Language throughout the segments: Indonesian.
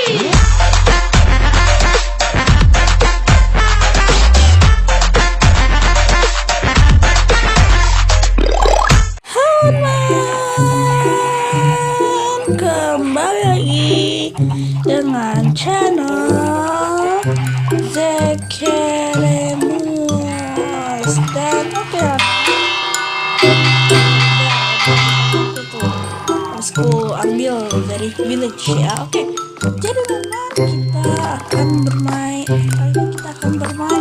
Kembali lagi dengan channel Zekeremus. Dan oke, harusku ambil dari village ya. Oke, jadi memang kita akan bermain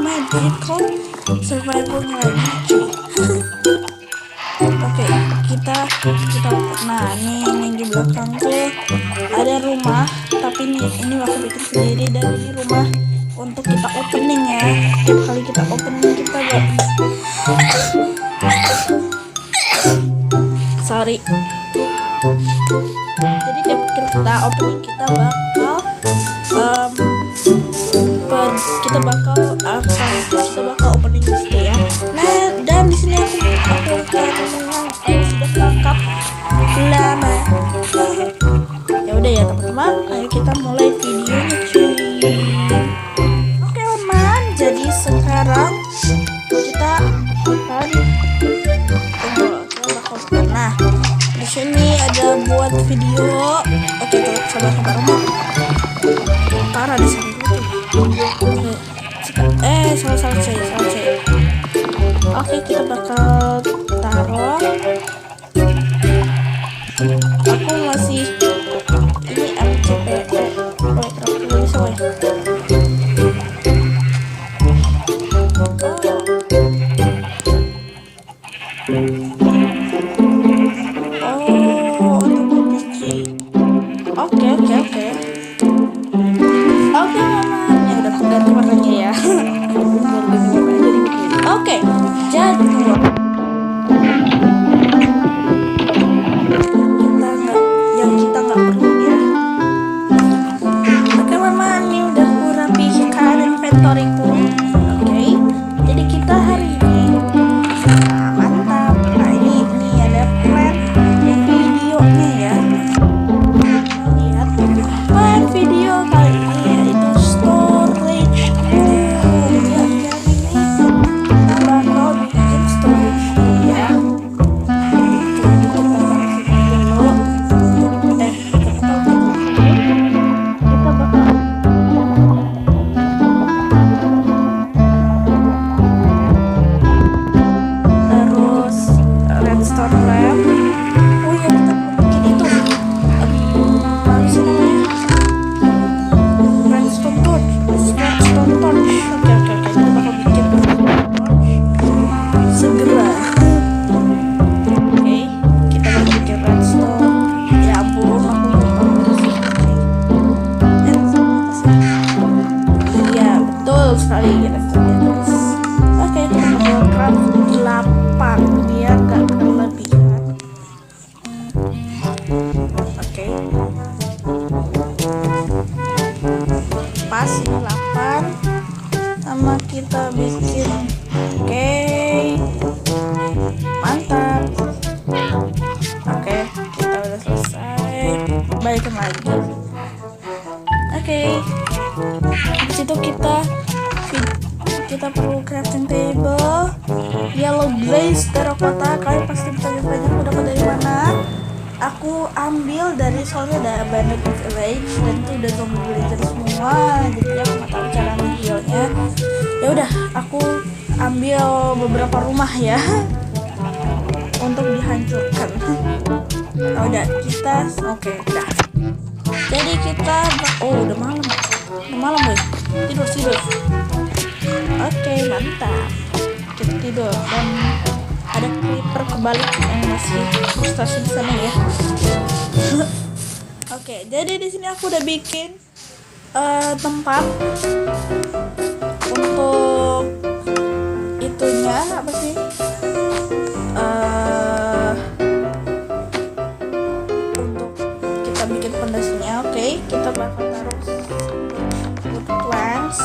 Minecraft survival lagi. Oke, kita nah ini di belakang tuh ada rumah, tapi ini aku bikin sendiri, dan ini rumah untuk kita opening ya. Tiap kali kita opening kita sorry. Jadi tiap kali kita opening kita bakal opening di sini ya. Nah, dan di sini aku sudah lengkap lama. Ya udah ya teman-teman, ayo kita mulai videonya cuy. Oke teman, jadi sekarang kita akan nah di sini ada buat video. Oke, sabar parah di sini. Salah saya. Oke, kita bakal taruh. Aku masih ini MCPE. Oke, jadi kita nggak perlu ya. Oke memang ini udah aku rapikan inventoryku. Oke, jadi kita hari ini mantap. Nah ini ada plan videonya ya. Lihat plan video kali ini yaitu storage. Oke, kita mau craft 8 biar gak kelebihan. Oke, pas ini 8 sama kita bikin. Oke, mantap. Oke, kita udah selesai, balikin lagi. Oke, disitu kita perlu crafting table, yellow glaze, terracotta. Kalian pasti bertanya-tanya aku dapat dari mana. Aku ambil dari soalnya ada abandoned village dan itu udah zombie villager semua, jadi aku nggak tahu cara ngehealnya. Ya udah, aku ambil beberapa rumah ya untuk dihancurkan. Nah, udah kita oke, udah. Jadi kita udah malam boy, tidur. Oke, mantap. Kita tidur dan ada creeper kebalik yang masih frustasi di sana ya. Oke, jadi di sini aku udah bikin tempat untuk itunya apa sih? Untuk kita bikin pondasinya. Oke, kita bakal taruh wood planks.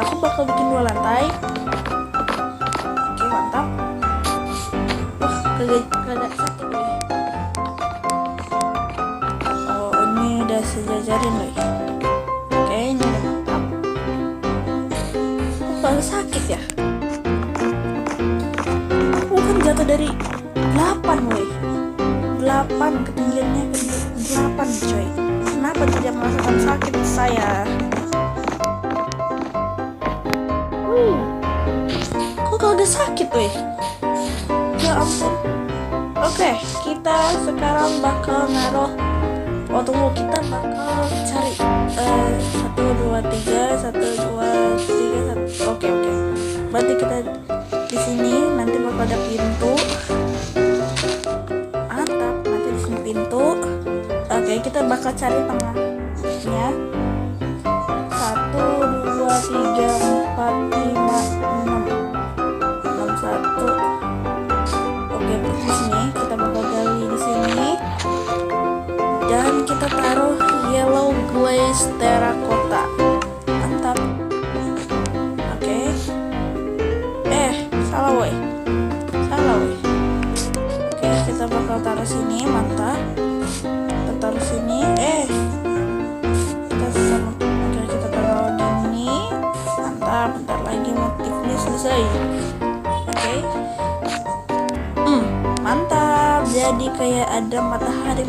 Aku bakal bikin 2 lantai. Oke, mantap. Wah, kagak sakit ya. Oh, ini udah sejajarin loh. Oke, ini udah mantap. Kalau sakit ya, aku kan jatuh dari 8 woi. 8 ketinggiannya ke 8 coy. Kenapa tidak merasakan sakit saya? Kok kagak sakit weh? Ya ampun. Oke, kita sekarang bakal naruh. Oh tunggu, kita bakal cari 1, 2, 3, 1, 2, 3, 1. Oke. Berarti kita di sini nanti bakal ada pintu. Mantap, nanti di sini pintu. Oke, kita bakal cari tengahnya. 1, 2, 3, 4, 5, 6, 1. Oke, di sini kita bakal gali di sini. Dan kita taruh yellow glaze terracotta. Mantap. Oke. Salah woi. Oke, kita bakal taruh sini. Mantap. Kita taruh sini. Kita taruh gini. Mantap. Bentar lagi motifnya selesai. Oke. Mantap. Jadi kayak ada matahari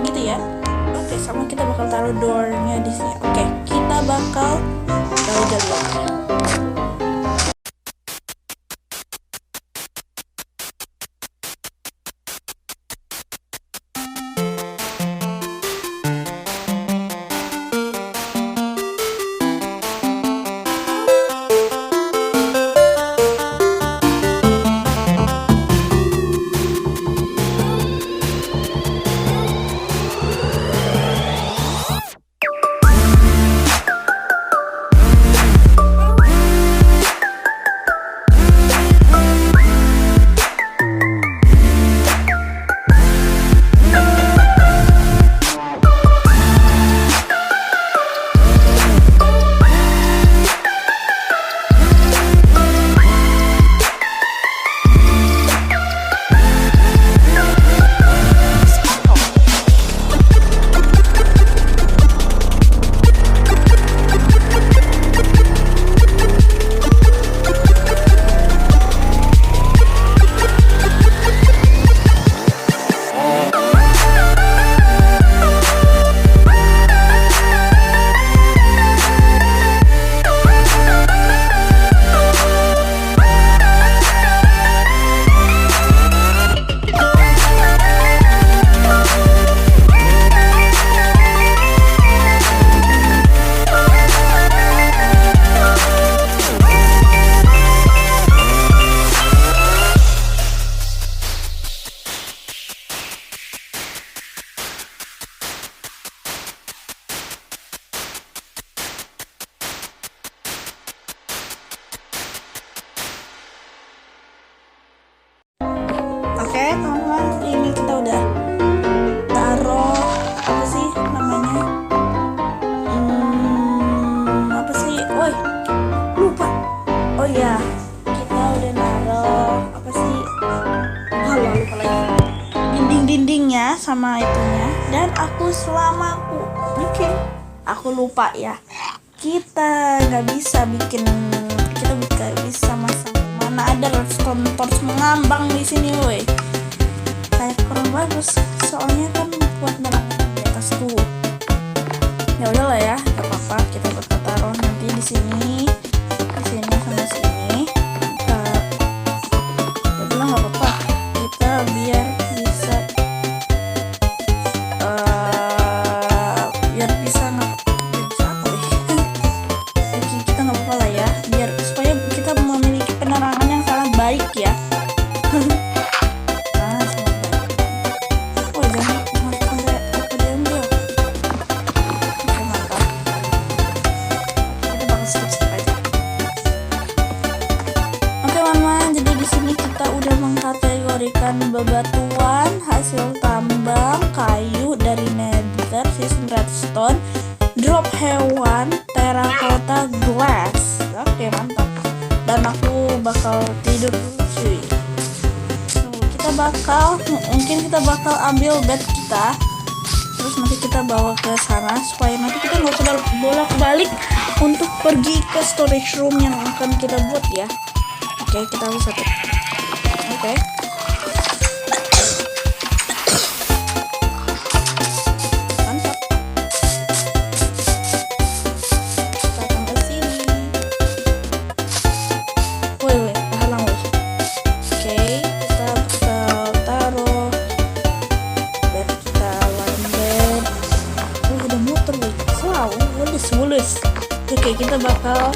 gitu ya. Oke, sama kita bakal taruh doornya di sini. Oke, kita bakal gali. Oke teman-teman, ini kita udah taruh apa sih namanya, apa sih, woi lupa. Oh ya, kita udah naruh apa sih, lupa lagi, dinding-dindingnya sama itunya. Dan selama aku bikin, aku lupa ya, kita nggak bisa bikin, kita nggak bisa masang. Mana ada redstone torch mengambang di sini, woi. Kayak kurang bagus, soalnya kan buat menerangan di atas tuh. Ya udahlah ya, gak apa-apa. Kita bakal taruh nanti di sini sama sini. Ya udah nggak apa-apa. Kita biar bisa apa deh. Kita nggak apa-apa lah ya, biar supaya kita memiliki penerangan yang sangat baik ya. Bebatuan hasil tambang, kayu dari nether, season redstone, drop hewan, terracotta glass. Oke, mantap. Dan aku bakal tidur dulu cuy. Mungkin kita bakal ambil bed kita, terus nanti kita bawa ke sana supaya nanti kita nggak usah bolak-balik untuk pergi ke storage room yang akan kita buat ya. Oke, kita harus satu. Oke. Mantap. Datang ke sini. Woi, halang woi. Oke, kita bakal taruh. Dan kita landed. Ada motor woi. Wow, mulus. Oke, kita bakal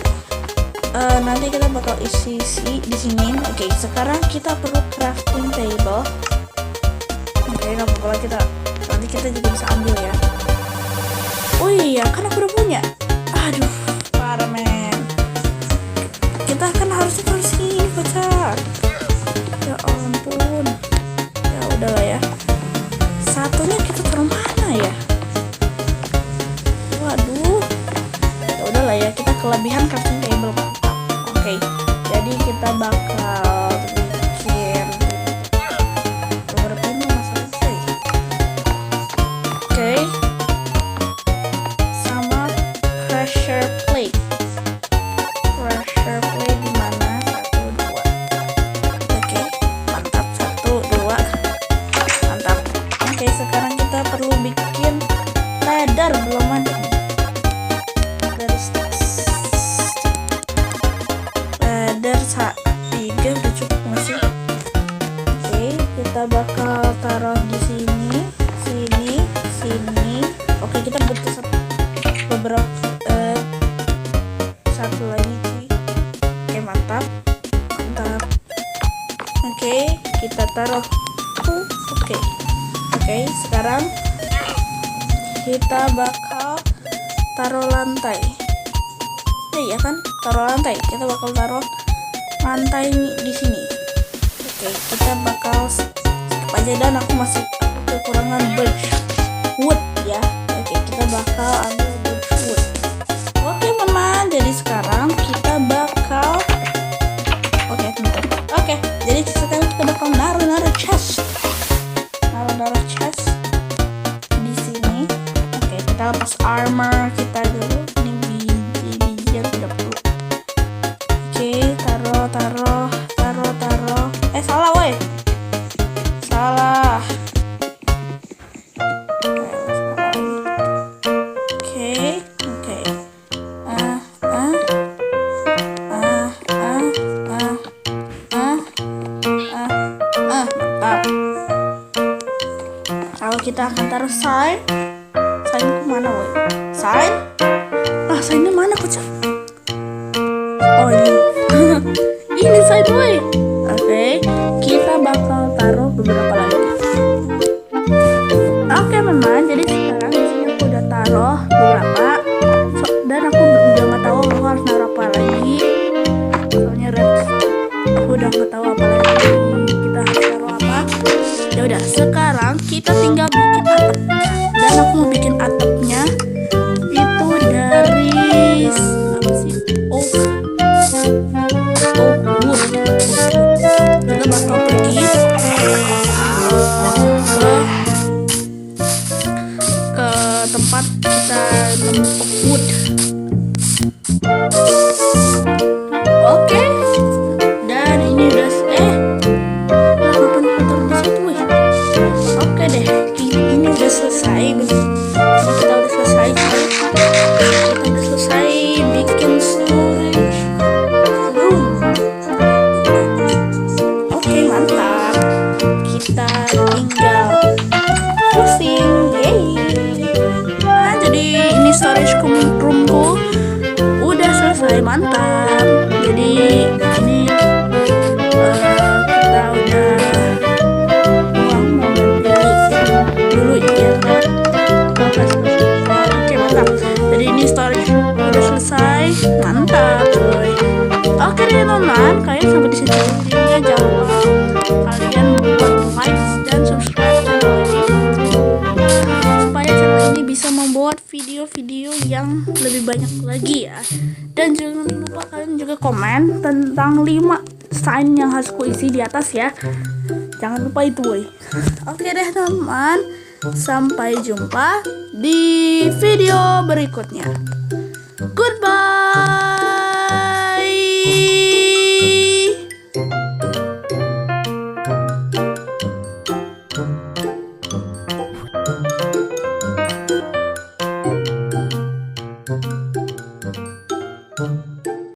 nanti kita bakal isi di sini. Oke, sekarang kita perlu crafting table. Oke, nggak apa-apa, nanti kita juga bisa ambil ya. Oh iya, kan aku udah punya. Aduh, parah men. Kita kan harusnya taruh sini, bocah. Ya ampun. Ya udahlah ya. Satunya kita taruh mana ya? Waduh. Ya udahlah ya, kita kelebihan crafting table. Oke, jadi kita bakal bikin beberapa ini masalah sih. Oke, sama pressure plate di mana 1, 2. Oke, mantap, 1, 2, mantap. Oke, sekarang kita perlu bikin ladder, belum ada nih. Dari tiga udah cukup masih. Oke, kita bakal taruh di sini. Oke, kita butuh beberapa satu lagi cuy. Oke, mantap. Oke, kita taruh. Oke, sekarang kita bakal taruh lantai. Iya kan, taruh lantai. Kita bakal taruh lantai di sini. Oke, kita bakal skip aja dan aku masih kekurangan birch wood ya. Oke, kita bakal ambil birch wood. Oke teman, jadi sekarang kita bakal Oke, jadi sekarang kita bakal naruh chest. Naruh chest di sini. Oke, kita lepas armor kita dulu. Biji yang tidak perlu. Oke, taruh. Salah woi. Salah. Oke. Mantap. Kalau kita akan taruh sign kemana woi? Signnya mana kocak? Oh ini. Ini sign woi. Oke, kita bakal taruh beberapa lagi. Oke memang, jadi sekarang di sini aku udah taruh beberapa. Dan aku udah nggak tahu aku harus naruh apa lagi. Soalnya aku udah nggak tahu apa lagi. Kita harus taruh apa? Ya udah, sekarang kita tinggal bikin atapnya. Dan aku mau bikin atapnya itu dari apa sih? Oak wood. Kita bakal pergi ke tempat kita menumpuk wood. Oke, dan ini udah kapan taruh di situ weh? Oke deh, ini udah selesai. Kita udah selesai. Kita udah selesai bikin storage room. Oke, mantap. Kita tinggal pusing. Yeay. Nah, jadi ini storage roomku udah selesai. Mantap. Jadi ini kita udah mau dulu ya. Oke, mantap. Jadi ini storage udah selesai. Mantap coy. Oke deh teman-teman, kalian sampai di sini videonya. Jangan lupa kalian buat like dan subscribe channel ini supaya channel ini bisa membuat video-video yang lebih banyak lagi ya. Dan jangan lupa kalian juga komen tentang 5 sign yang harus ku isi di atas ya. Jangan lupa itu woy. Oke deh teman-teman, Sampai jumpa di video berikutnya. Goodbye.